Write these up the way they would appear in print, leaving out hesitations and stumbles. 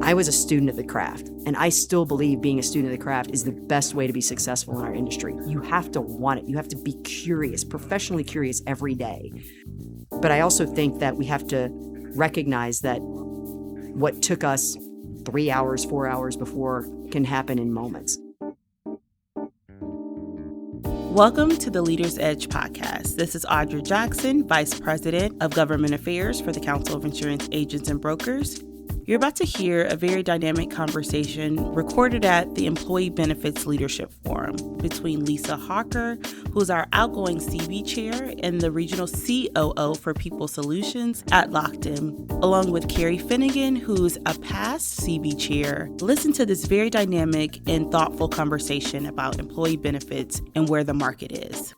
I was a student of the craft, and I still believe being a student of the craft is the best way to be successful in our industry. You have to want it. You have to be curious, professionally curious every day. But I also think that we have to recognize that what took us 3 hours, 4 hours before can happen in moments. Welcome to the Leaders Edge podcast. This is Audra Jackson, Vice President of Government Affairs for the Council of Insurance Agents and Brokers. You're about to hear a very dynamic conversation recorded at the Employee Benefits Leadership Forum between Lisa Hawker, who's our outgoing CEBE chair and the regional COO for People Solutions at Lockton, along with Kerry Finnegan, who's a past CEBE chair. Listen to this very dynamic and thoughtful conversation about employee benefits and where the market is.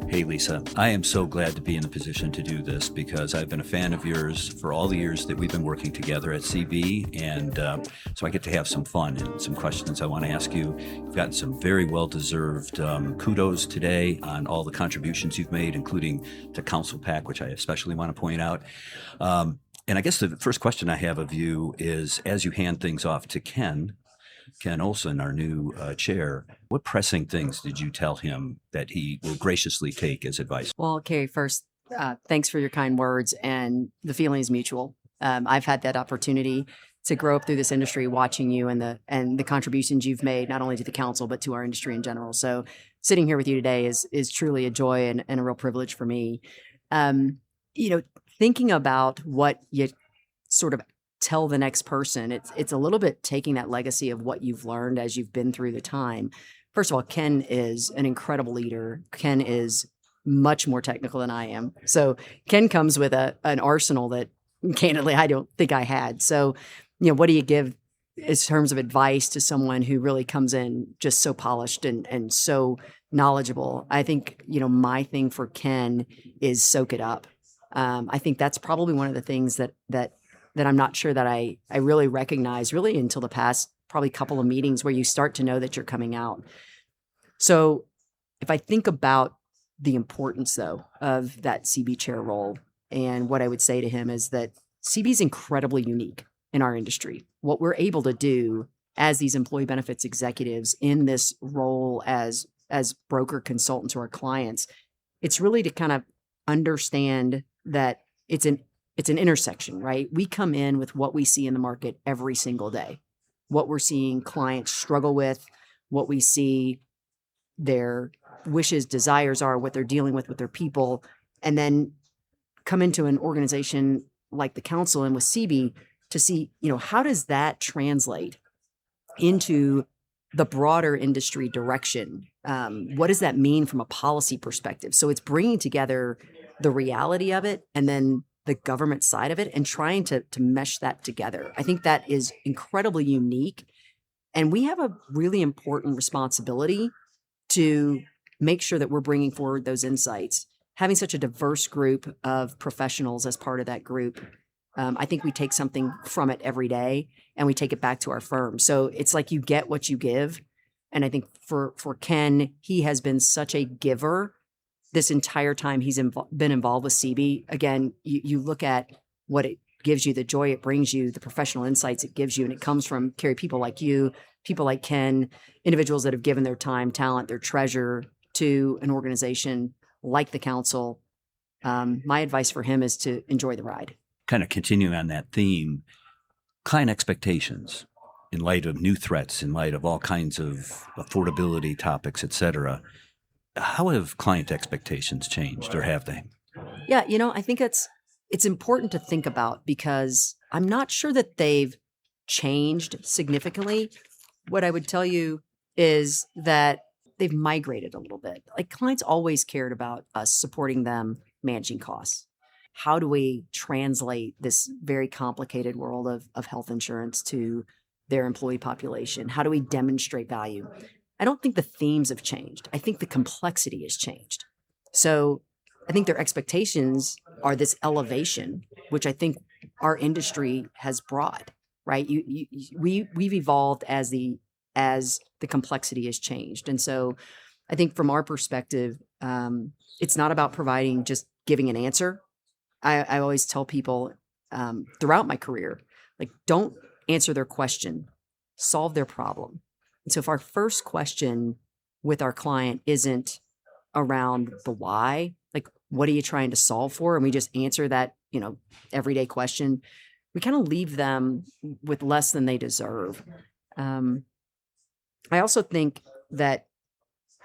Hey, Lisa, I am so glad to be in the position to do this because I've been a fan of yours for all the years that we've been working together at CEBE, and so I get to have some fun and some questions I want to ask you. You've gotten some very well-deserved kudos today on all the contributions you've made, including to Council PAC, which I especially want to point out. And I guess the first question I have of you is, as you hand things off to Ken Olson, our new chair, what pressing things did you tell him that he will graciously take as advice? Well, Kerry, first, thanks for your kind words, and the feeling is mutual. I've had that opportunity to grow up through this industry, watching you and the contributions you've made, not only to the council, but to our industry in general. So sitting here with you today is truly a joy and a real privilege for me. Thinking about what you sort of tell the next person, it's a little bit taking that legacy of what you've learned as you've been through the time. First of all, Ken is an incredible leader. Ken is much more technical than I am. So Ken comes with an arsenal that, candidly, I don't think I had. So, what do you give in terms of advice to someone who really comes in just so polished and so knowledgeable? I think, my thing for Ken is soak it up. I think that's probably one of the things that I'm not sure that I really recognize really until the past probably couple of meetings where you start to know that you're coming out. So if I think about the importance, though, of that CEBE chair role, and what I would say to him is that CEBE is incredibly unique in our industry. What we're able to do as these employee benefits executives in this role as broker consultants to our clients, it's really to kind of understand that it's an intersection, right? We come in with what we see in the market every single day, what we're seeing clients struggle with, what we see their wishes, desires are, what they're dealing with their people, and then come into an organization like the council and with CEBE to see, how does that translate into the broader industry direction? What does that mean from a policy perspective? So it's bringing together the reality of it and then the government side of it and trying to mesh that together. I think that is incredibly unique. And we have a really important responsibility to make sure that we're bringing forward those insights. Having such a diverse group of professionals as part of that group, I think we take something from it every day and we take it back to our firm. So it's like you get what you give. And I think for Ken, he has been such a giver this entire time he's been involved with CEBE. Again, you look at what it gives you, the joy it brings you, the professional insights it gives you, and it comes from, Kerry, people like you, people like Ken, individuals that have given their time, talent, their treasure to an organization like the council. My advice for him is to enjoy the ride. Kind of continuing on that theme, client expectations in light of new threats, in light of all kinds of affordability topics, et cetera. How have client expectations changed, or have they? Yeah, I think it's important to think about because I'm not sure that they've changed significantly. What I would tell you is that they've migrated a little bit. Like, clients always cared about us supporting them managing costs. How do we translate this very complicated world of health insurance to their employee population? How do we demonstrate value? I don't think the themes have changed. I think the complexity has changed. So I think their expectations are this elevation, which I think our industry has brought, right? We've evolved as the complexity has changed. And so I think from our perspective, it's not about providing, just giving an answer. I always tell people throughout my career. Like, don't answer their question, solve their problem. And so if our first question with our client isn't around the why, like, what are you trying to solve for? And we just answer that, everyday question, we kind of leave them with less than they deserve. I also think that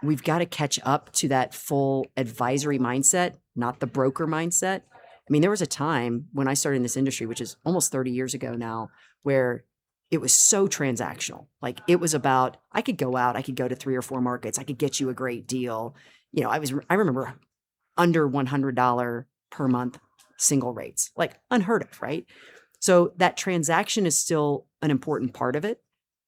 we've got to catch up to that full advisory mindset, not the broker mindset. I mean, there was a time when I started in this industry, which is almost 30 years ago now, where it was so transactional. Like, it was about, I could go out, I could go to 3 or 4 markets, I could get you a great deal. I remember under $100 per month single rates, like unheard of, right? So that transaction is still an important part of it.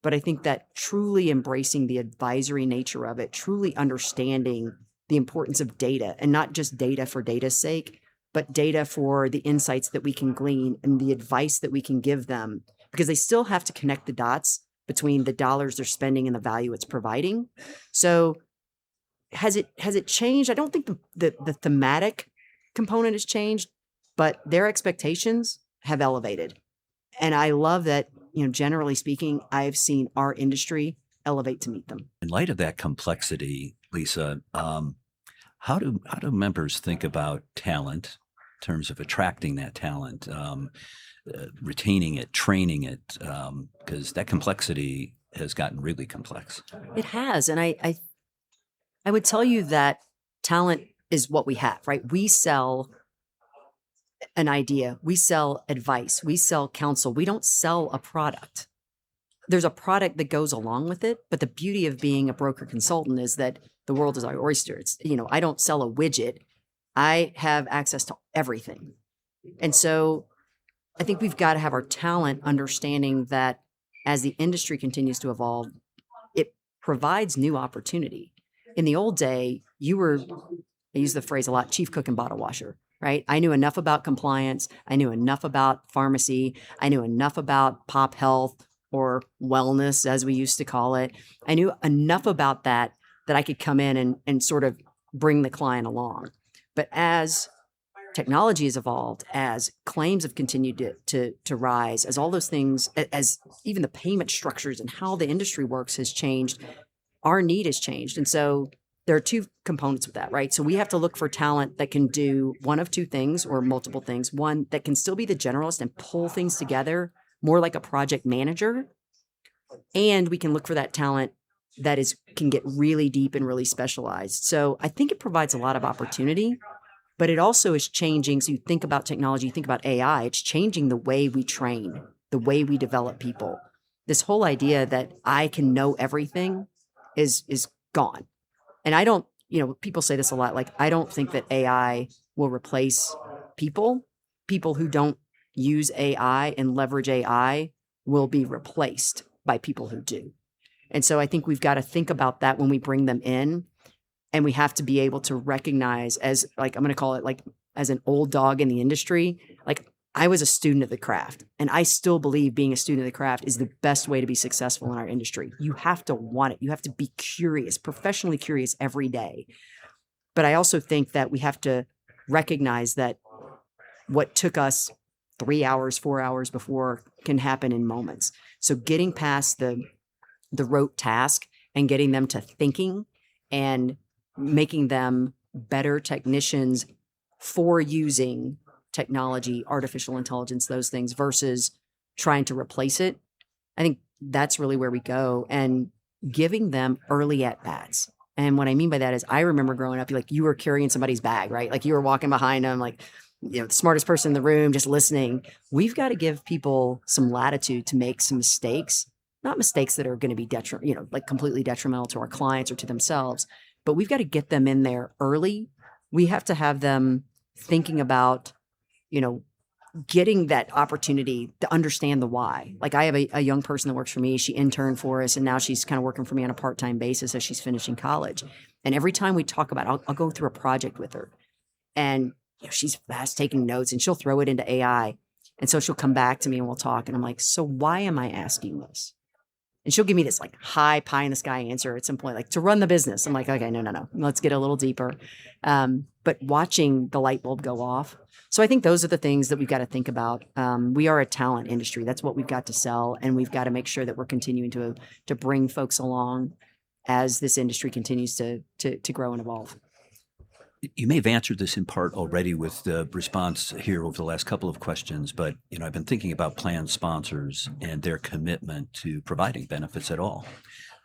But I think that truly embracing the advisory nature of it, truly understanding the importance of data, and not just data for data's sake, but data for the insights that we can glean and the advice that we can give them, because they still have to connect the dots between the dollars they're spending and the value it's providing. So has it changed? I don't think the thematic component has changed, but their expectations have elevated. And I love that, generally speaking, I've seen our industry elevate to meet them. In light of that complexity, Lisa, how do members think about talent in terms of attracting that talent, retaining it, training it? Because that complexity has gotten really complex. It has. And I would tell you that talent is what we have, right? We sell an idea, we sell advice, we sell counsel. We don't sell a product. There's a product that goes along with it, but the beauty of being a broker consultant is that the world is our oyster. It's, I don't sell a widget. I have access to everything. And so I think we've got to have our talent understanding that as the industry continues to evolve, it provides new opportunity. In the old day, I use the phrase a lot, chief cook and bottle washer. Right? I knew enough about compliance. I knew enough about pharmacy. I knew enough about pop health, or wellness, as we used to call it. I knew enough about that I could come in and sort of bring the client along. But as technology has evolved, as claims have continued to rise, as all those things, as even the payment structures and how the industry works has changed, our need has changed. And so there are 2 components with that, right? So we have to look for talent that can do one of 2 things or multiple things. One, that can still be the generalist and pull things together more like a project manager. And we can look for that talent that can get really deep and really specialized. So I think it provides a lot of opportunity, but it also is changing. So you think about technology, you think about AI, it's changing the way we train, the way we develop people. This whole idea that I can know everything is gone. And I don't, people say this a lot, like, I don't think that AI will replace people. People who don't use AI and leverage AI will be replaced by people who do. And so I think we've got to think about that when we bring them in. And we have to be able to recognize, as, like, I'm going to call it, like, as an old dog in the industry, like, I was a student of the craft, and I still believe being a student of the craft is the best way to be successful in our industry. You have to want it. You have to be curious, professionally curious every day. But I also think that we have to recognize that what took us 3 hours, 4 hours before can happen in moments. So getting past the rote task and getting them to thinking and making them better technicians for using technology, artificial intelligence, those things, versus trying to replace it. I think that's really where we go, and giving them early at bats. And what I mean by that is, I remember growing up, like, you were carrying somebody's bag, right? Like, you were walking behind them, like, the smartest person in the room, just listening. We've got to give people some latitude to make some mistakes, not mistakes that are going to be like completely detrimental to our clients or to themselves, but we've got to get them in there early. We have to have them thinking about, getting that opportunity to understand the why. Like, I have a young person that works for me. She interned for us, and now she's kind of working for me on a part-time basis as she's finishing college. And every time we talk about it, I'll go through a project with her, and she's fast taking notes, and she'll throw it into AI. And so she'll come back to me and we'll talk. And I'm like, so why am I asking this? And she'll give me this, like, high pie in the sky answer at some point, like, to run the business. I'm like, okay, no. Let's get a little deeper. But but watching the light bulb go off. So I think those are the things that we've got to think about. We are a talent industry. That's what we've got to sell. And we've got to make sure that we're continuing to bring folks along as this industry continues to grow and evolve. You may have answered this in part already with the response here over the last couple of questions, but I've been thinking about plan sponsors and their commitment to providing benefits at all.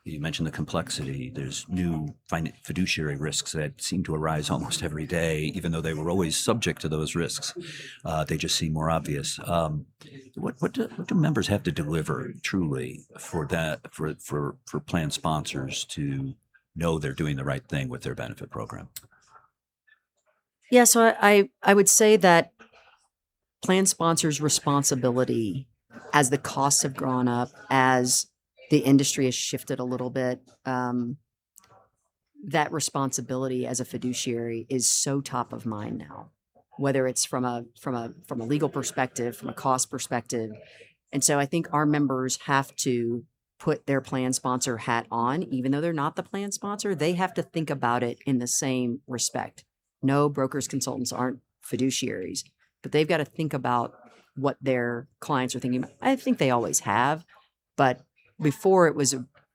You mentioned the complexity. There's new fiduciary risks that seem to arise almost every day, even though they were always subject to those risks. They just seem more obvious. What do members have to deliver truly for plan sponsors to know they're doing the right thing with their benefit program? Yeah, so I would say that plan sponsors' responsibility as the costs have gone up, as the industry has shifted a little bit, that responsibility as a fiduciary is so top of mind now, whether it's from a legal perspective, from a cost perspective. And so I think our members have to put their plan sponsor hat on, even though they're not the plan sponsor. They have to think about it in the same respect. No, brokers, consultants aren't fiduciaries, but they've got to think about what their clients are thinking about. I think they always have, but before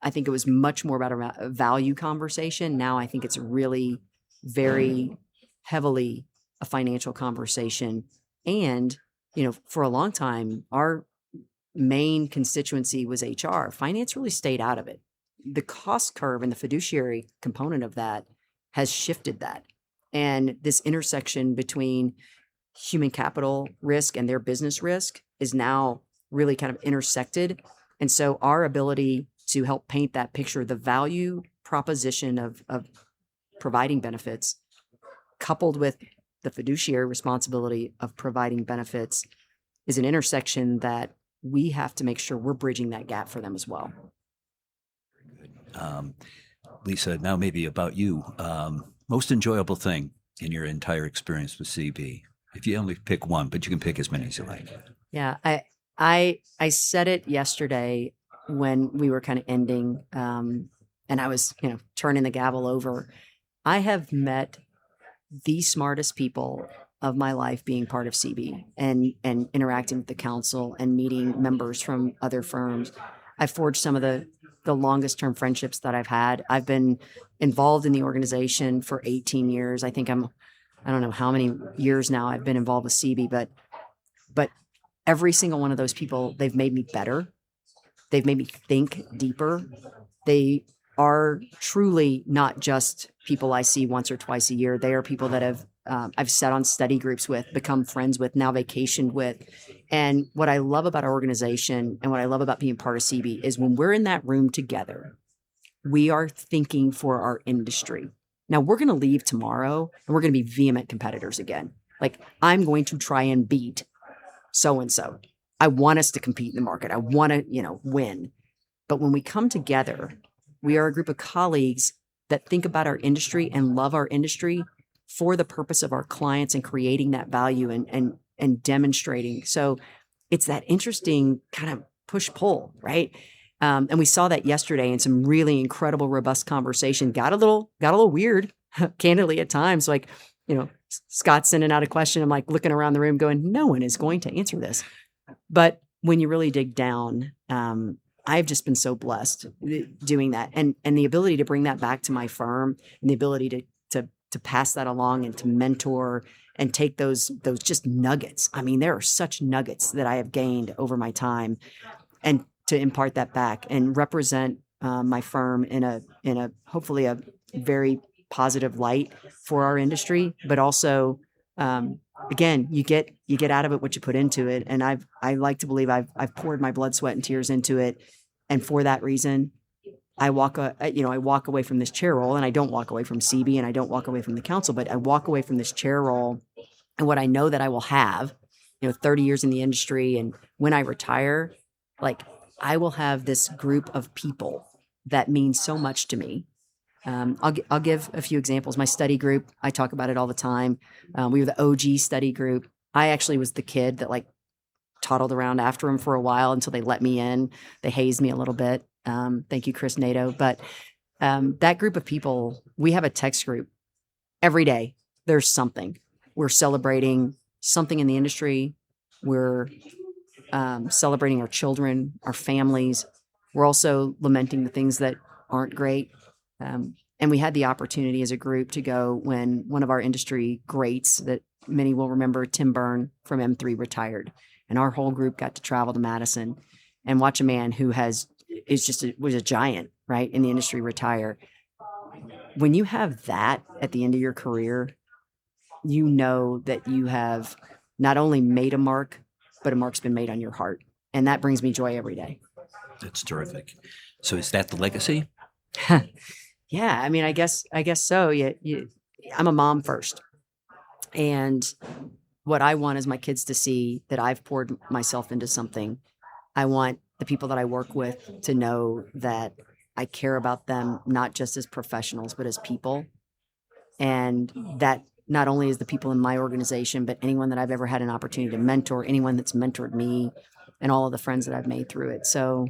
I think it was much more about a value conversation. Now I think it's really very heavily a financial conversation. And, for a long time, our main constituency was HR. Finance really stayed out of it. The cost curve and the fiduciary component of that has shifted that. And this intersection between human capital risk and their business risk is now really kind of intersected. And so our ability to help paint that picture, the value proposition of providing benefits, coupled with the fiduciary responsibility of providing benefits, is an intersection that we have to make sure we're bridging that gap for them as well. Lisa, now maybe about you. Most enjoyable thing in your entire experience with CEBE? If you only pick one, but you can pick as many as you like. Yeah, I said it yesterday when we were kind of ending, and I was, turning the gavel over. I have met the smartest people of my life being part of CEBE and interacting with the council and meeting members from other firms. I forged some of the longest term friendships that I've had. I've been involved in the organization for 18 years. I think I don't know how many years now I've been involved with CEBE, but every single one of those people, they've made me better. They've made me think deeper. They are truly not just people I see once or twice a year. They are people that I've sat on study groups with, become friends with, now vacationed with. And what I love about our organization and what I love about being part of CEBE is when we're in that room together, we are thinking for our industry. Now we're going to leave tomorrow and we're going to be vehement competitors again. Like, I'm going to try and beat so-and-so. I want us to compete in the market. I want to, win. But when we come together, we are a group of colleagues that think about our industry and love our industry for the purpose of our clients and creating that value and demonstrating. So it's that interesting kind of push-pull, right? And we saw that yesterday in some really incredible, robust conversation. Got a little weird, candidly, at times. Like, Scott's sending out a question. I'm like looking around the room going, no one is going to answer this. But when you really dig down, I've just been so blessed doing that. And the ability to bring that back to my firm and the ability to pass that along and to mentor and take those just nuggets. I mean, there are such nuggets that I have gained over my time, and to impart that back and represent my firm in a hopefully a very positive light for our industry, but also again, you get out of it what you put into it. And I like to believe I've poured my blood, sweat, and tears into it, and for that reason, I walk away from this chair role, and I don't walk away from CEBE, and I don't walk away from the council, but I walk away from this chair role, and what I know that I will have, 30 years in the industry, and when I retire, like, I will have this group of people that mean so much to me. I'll give a few examples. My study group, I talk about it all the time. We were the OG study group. I actually was the kid that toddled around after them for a while until they let me in. They hazed me a little bit. Thank you, Chris Nato. But that group of people, we have a text group every day there's something. We're celebrating something in the industry. We're celebrating our children, our families. We're also lamenting the things that aren't great. And we had the opportunity as a group to go when one of our industry greats that many will remember, Tim Byrne from M3, retired. And our whole group got to travel to Madison and watch a man who was a giant, right, in the industry retire. When you have that at the end of your career, you know that you have not only made a mark, but a mark's been made on your heart. And that brings me joy every day. That's terrific. So is that the legacy? Yeah, I mean, I guess so. I'm a mom first. And what I want is my kids to see that I've poured myself into something. I want the people that I work with to know that I care about them, not just as professionals, but as people. And that not only is the people in my organization, but anyone that I've ever had an opportunity to mentor, anyone that's mentored me, and all of the friends that I've made through it. So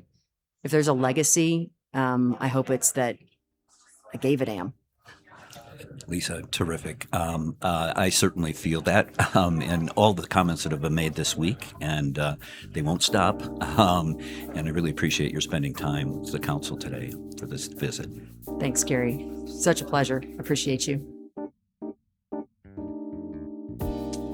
if there's a legacy, I hope it's that I gave a damn. Lisa, terrific. I certainly feel that in all the comments that have been made this week, and they won't stop. And I really appreciate your spending time with the council today for this visit. Thanks, Kerry. Such a pleasure. Appreciate you.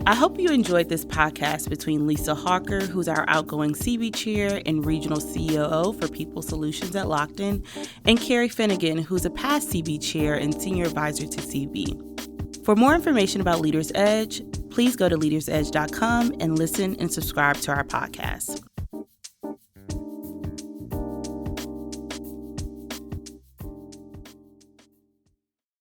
I hope you enjoyed this podcast between Lisa Hawker, who's our outgoing CEBE chair and regional COO for People Solutions at Lockton, and Kerry Finnegan, who's a past CEBE chair and senior advisor to CEBE. For more information about Leaders Edge, please go to leadersedge.com and listen and subscribe to our podcast.